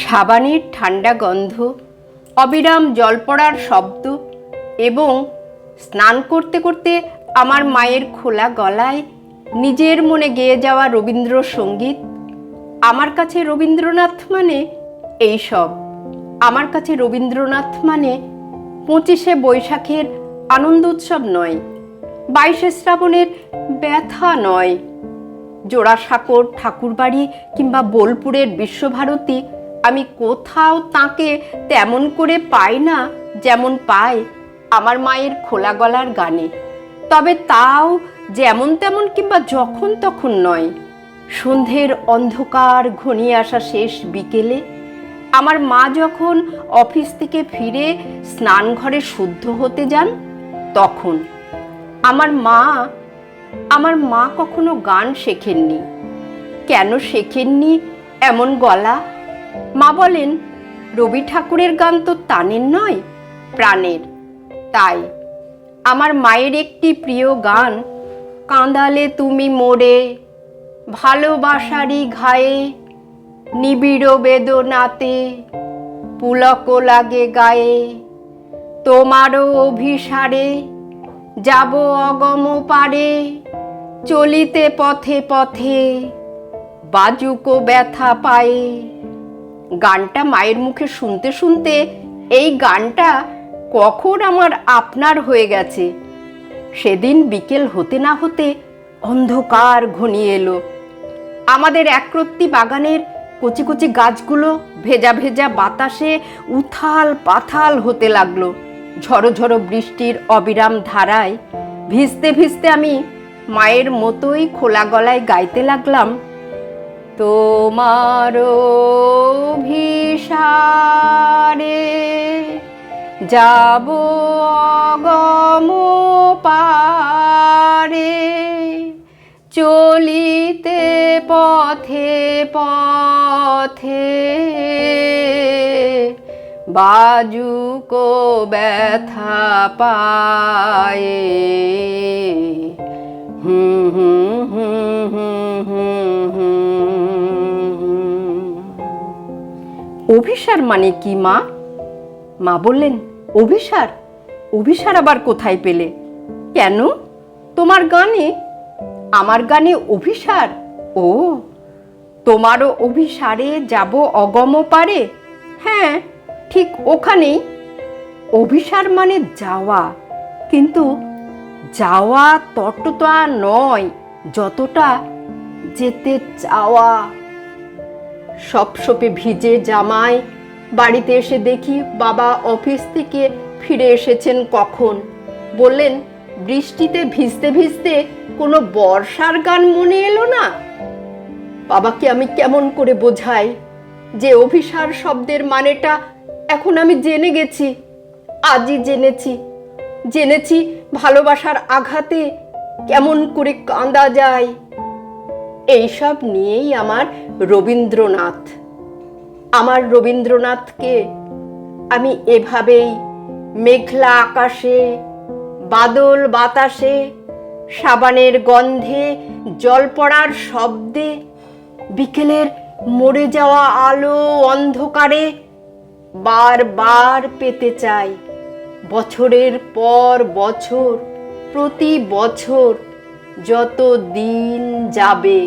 সাবানের ঠান্ডা গন্ধ, অবিরাম জল পড়ার শব্দ এবং স্নান করতে করতে আমার মায়ের খোলা গলায় নিজের মনে গেয়ে যাওয়া রবীন্দ্রসঙ্গীত। আমার কাছে রবীন্দ্রনাথ মানে এই সব। আমার কাছে রবীন্দ্রনাথ মানে 25শে বৈশাখের আনন্দ উৎসব নয়, 22শে শ্রাবণের ব্যথা নয়, জোড়াসাঁকোর ঠাকুরবাড়ি কিংবা বোলপুরের বিশ্বভারতী আমি কোথাও তাকে তেমন করে পাই না যেমন পায় আমার মায়ের খোলা গলার গানে। তবে তাও যেমন তেমন কিংবা যখন তখন নয়। সন্ধ্যের অন্ধকার ঘনিয়ে আসা শেষ বিকেলে আমার মা যখন অফিস থেকে ফিরে স্নান ঘরে শুদ্ধ হতে যান, তখন আমার মা কখনো গান শেখেননি। কেন শেখেননি এমন গলা? মা বলেন, রবি ঠাকুরের গান তো তানের নয়, প্রাণের। তাই আমার মায়ের একটি প্রিয় গান, কাঁদালে তুমি মোরে ভালোবাসারই ঘায়ে, নিবিড় বেদনাতে পুলক লাগে গায়ে, তোমারও অভিসারে যাব অগম পারে, চলিতে পথে পথে বাজুকো ব্যথা পায়ে। গানটা মায়ের মুখে শুনতে শুনতে এই গানটা কখন আমার আপনার হয়ে গেছে। সেদিন বিকেল হতে না হতে অন্ধকার ঘনিয়ে এলো। আমাদের একরত্তি বাগানের কচি কচি গাছগুলো ভেজা ভেজা বাতাসে উথাল পাথাল হতে লাগলো। ঝড়ো ঝড়ো বৃষ্টির অবিরাম ধারায় ভিজতে ভিজতে আমি মায়ের মতোই খোলা গলায় গাইতে লাগলাম, তোমারও অভিসারে যাব অগম পারে, চলিতে পথে পথে বাজুকো ব্যথা পায়ে। অভিসার মানে কি মা? মা বললেন, অভিসার? অভিসার আবার কোথায় পেলে? কেন, তোমার গানে? আমার গানে অভিসার? ও, তোমারও অভিসারে যাব অগম পারে। হ্যাঁ, ঠিক ওখানেই। অভিসার মানে যাওয়া, কিন্তু যাওয়া ততটা নয় যতটা যেতে চাওয়া। সপসপে ভিজে জামায় বাড়িতে এসে দেখি বাবা অফিস থেকে ফিরে এসেছেন কখন। বললেন, বৃষ্টিতে ভিজতে ভিজতে কোনো বর্ষার গান মনে এলো না? বাবাকে আমি কেমন করে বোঝাই যে অভিসার শব্দের মানেটা এখন আমি জেনে গেছি। আজই জেনেছি ভালোবাসার আঘাতে কেমন করে কাঁদা যায়। এইসব নিয়েই আমার রবীন্দ্রনাথ। আমার রবীন্দ্রনাথকে আমি এভাবেই মেঘলা আকাশে, বাদল বাতাসে, সাবানের গন্ধে, জল পড়ার শব্দে, বিকেলের মরে যাওয়া আলো অন্ধকারে বারবার পেতে চাই। বছরের পর বছর, প্রতি বছর যত দিন যাবে।